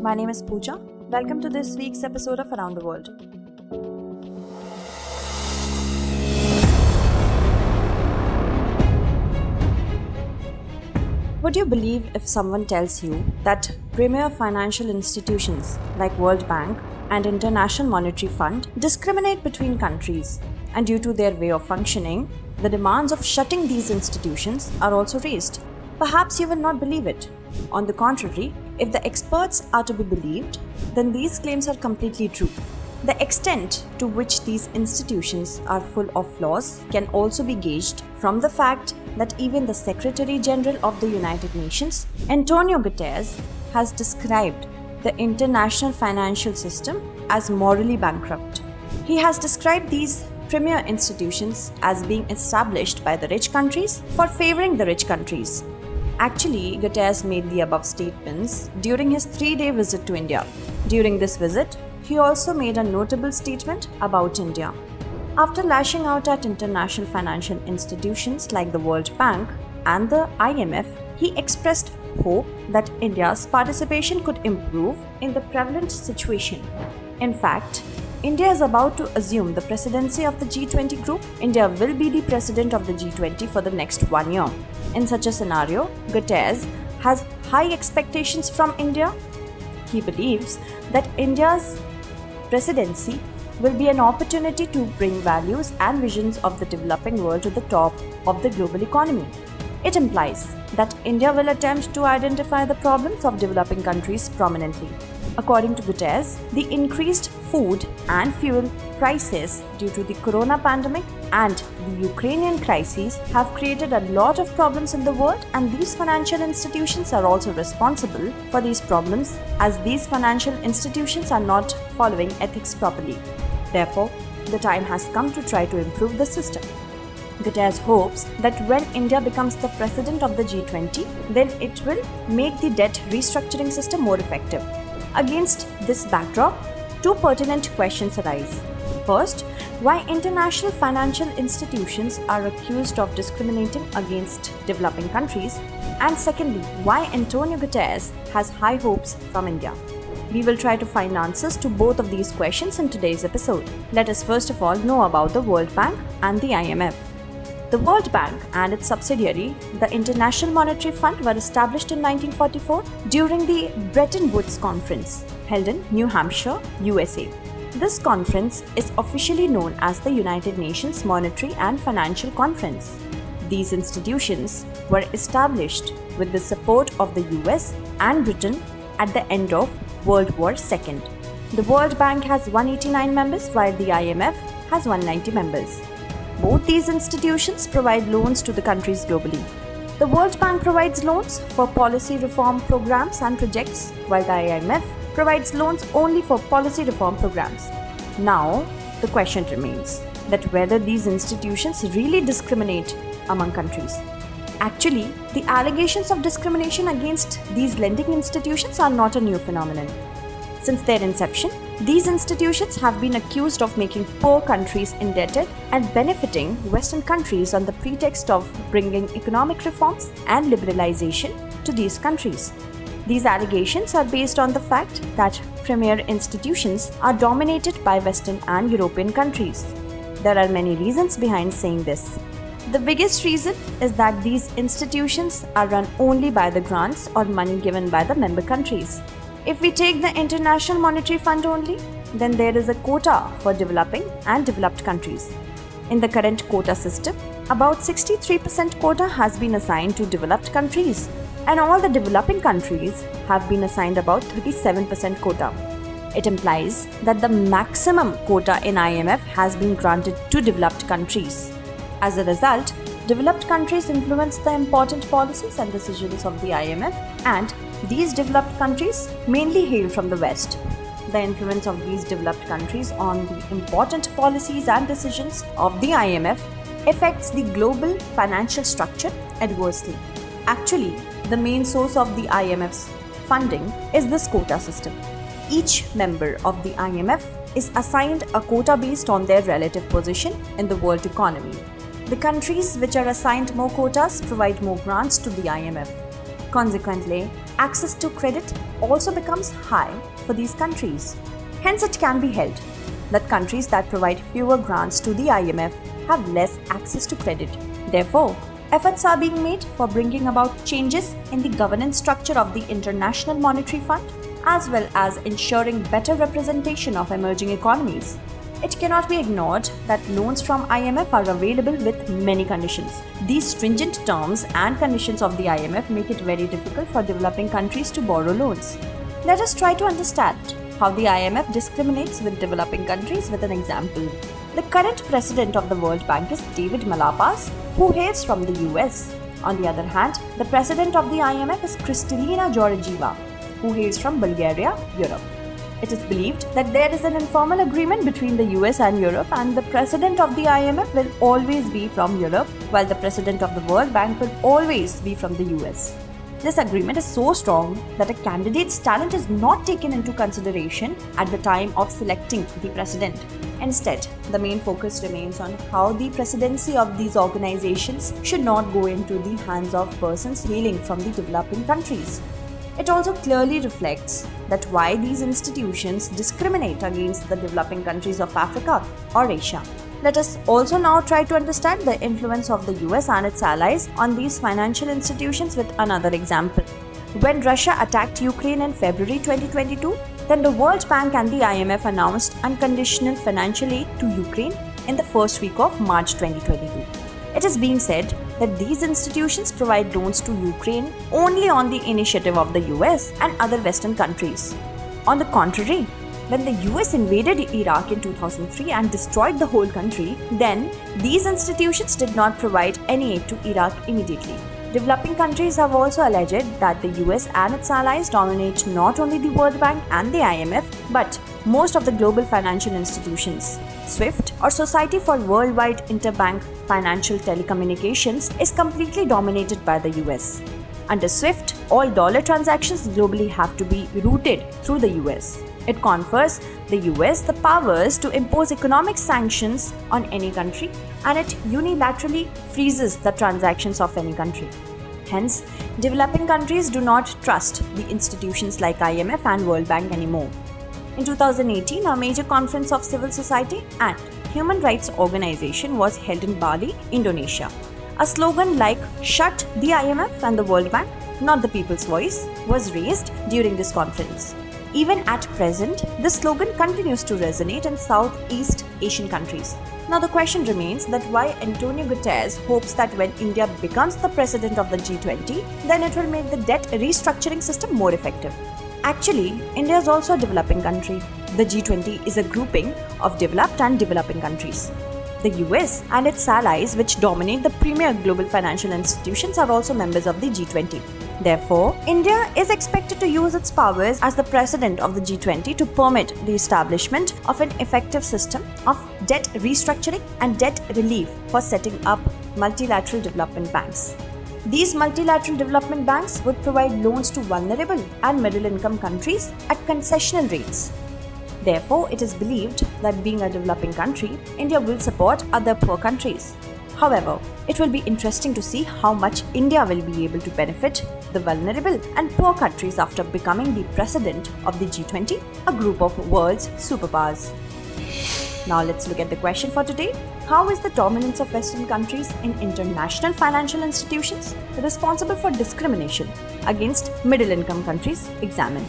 My name is Pooja. Welcome to this week's episode of Around the World. Would you believe if someone tells you that premier financial institutions like World Bank and International Monetary Fund discriminate between countries, and due to their way of functioning, the demands of shutting these institutions are also raised? Perhaps you will not believe it. On the contrary, if the experts are to be believed, then these claims are completely true. The extent to which these institutions are full of flaws can also be gauged from the fact that even the Secretary General of the United Nations, Antonio Guterres, has described the international financial system as morally bankrupt. He has described these premier institutions as being established by the rich countries for favoring the rich countries. Actually, Guterres made the above statements during his 3-day visit to India. During this visit, he also made a notable statement about India. After lashing out at international financial institutions like the World Bank and the IMF, he expressed hope that India's participation could improve in the prevalent situation. In fact, India is about to assume the presidency of the G20 group. India will be the president of the G20 for the next 1 year. In such a scenario, Guterres has high expectations from India. He believes that India's presidency will be an opportunity to bring values and visions of the developing world to the top of the global economy. It implies that India will attempt to identify the problems of developing countries prominently. According to Guterres, the increased food and fuel prices due to the corona pandemic and the Ukrainian crisis have created a lot of problems in the world, and these financial institutions are also responsible for these problems, as these financial institutions are not following ethics properly. Therefore, the time has come to try to improve the system. Guterres hopes that when India becomes the president of the G20, then it will make the debt restructuring system more effective. Against this backdrop, two pertinent questions arise. First, why international financial institutions are accused of discriminating against developing countries, and secondly, why Antonio Guterres has high hopes from India. We will try to find answers to both of these questions in today's episode. Let us first of all know about the World Bank and the IMF. The World Bank and its subsidiary, the International Monetary Fund, were established in 1944 during the Bretton Woods Conference, held in New Hampshire, USA. This conference is officially known as the United Nations Monetary and Financial Conference. These institutions were established with the support of the US and Britain at the end of World War II. The World Bank has 189 members, while the IMF has 190 members. Both these institutions provide loans to the countries globally. The World Bank provides loans for policy reform programs and projects, while the IMF provides loans only for policy reform programs. Now, the question remains that whether these institutions really discriminate among countries. Actually, the allegations of discrimination against these lending institutions are not a new phenomenon. Since their inception, these institutions have been accused of making poor countries indebted and benefiting Western countries on the pretext of bringing economic reforms and liberalization to these countries. These allegations are based on the fact that premier institutions are dominated by Western and European countries. There are many reasons behind saying this. The biggest reason is that these institutions are run only by the grants or money given by the member countries. If we take the International Monetary Fund only, then there is a quota for developing and developed countries. In the current quota system, about 63% quota has been assigned to developed countries, and all the developing countries have been assigned about 37% quota. It implies that the maximum quota in IMF has been granted to developed countries. As a result, developed countries influence the important policies and decisions of the IMF, and these developed countries mainly hail from the West. The influence of these developed countries on the important policies and decisions of the IMF affects the global financial structure adversely. Actually, the main source of the IMF's funding is this quota system. Each member of the IMF is assigned a quota based on their relative position in the world economy. The countries which are assigned more quotas provide more grants to the IMF. Consequently, access to credit also becomes high for these countries. Hence, it can be held that countries that provide fewer grants to the IMF have less access to credit. Therefore, efforts are being made for bringing about changes in the governance structure of the International Monetary Fund, as well as ensuring better representation of emerging economies. It cannot be ignored that loans from IMF are available with many conditions. These stringent terms and conditions of the IMF make it very difficult for developing countries to borrow loans. Let us try to understand how the IMF discriminates with developing countries with an example. The current president of the World Bank is David Malpass, who hails from the US. On the other hand, the president of the IMF is Kristalina Georgieva, who hails from Bulgaria, Europe. It is believed that there is an informal agreement between the US and Europe, and the president of the IMF will always be from Europe, while the president of the World Bank will always be from the US. This agreement is so strong that a candidate's talent is not taken into consideration at the time of selecting the president. Instead, the main focus remains on how the presidency of these organizations should not go into the hands of persons hailing from the developing countries. It also clearly reflects that why these institutions discriminate against the developing countries of Africa or Asia. Let us also now try to understand the influence of the US and its allies on these financial institutions with another example. When Russia attacked Ukraine in February 2022, then the World Bank and the IMF announced unconditional financial aid to Ukraine in the first week of March 2022. It is being said that these institutions provide loans to Ukraine only on the initiative of the US and other Western countries. On the contrary, when the US invaded Iraq in 2003 and destroyed the whole country, then these institutions did not provide any aid to Iraq immediately. Developing countries have also alleged that the US and its allies dominate not only the World Bank and the IMF, but most of the global financial institutions. SWIFT, or Society for Worldwide Interbank Financial Telecommunications, is completely dominated by the US. Under SWIFT, all dollar transactions globally have to be routed through the US. It confers the US the powers to impose economic sanctions on any country, and it unilaterally freezes the transactions of any country. Hence, developing countries do not trust the institutions like IMF and World Bank anymore. In 2018, a major conference of civil society and human rights organization was held in Bali, Indonesia. A slogan like "Shut the IMF and the World Bank, not the people's voice" was raised during this conference. Even at present, this slogan continues to resonate in Southeast Asian countries. Now the question remains that why Antonio Guterres hopes that when India becomes the president of the G20, then it will make the debt restructuring system more effective. Actually, India is also a developing country. The G20 is a grouping of developed and developing countries. The US and its allies, which dominate the premier global financial institutions, are also members of the G20. Therefore, India is expected to use its powers as the president of the G20 to permit the establishment of an effective system of debt restructuring and debt relief for setting up multilateral development banks. These multilateral development banks would provide loans to vulnerable and middle-income countries at concessional rates. Therefore, it is believed that being a developing country, India will support other poor countries. However, it will be interesting to see how much India will be able to benefit the vulnerable and poor countries after becoming the president of the G20, a group of world's superpowers. Now let's look at the question for today. How is the dominance of Western countries in international financial institutions responsible for discrimination against middle-income countries examined?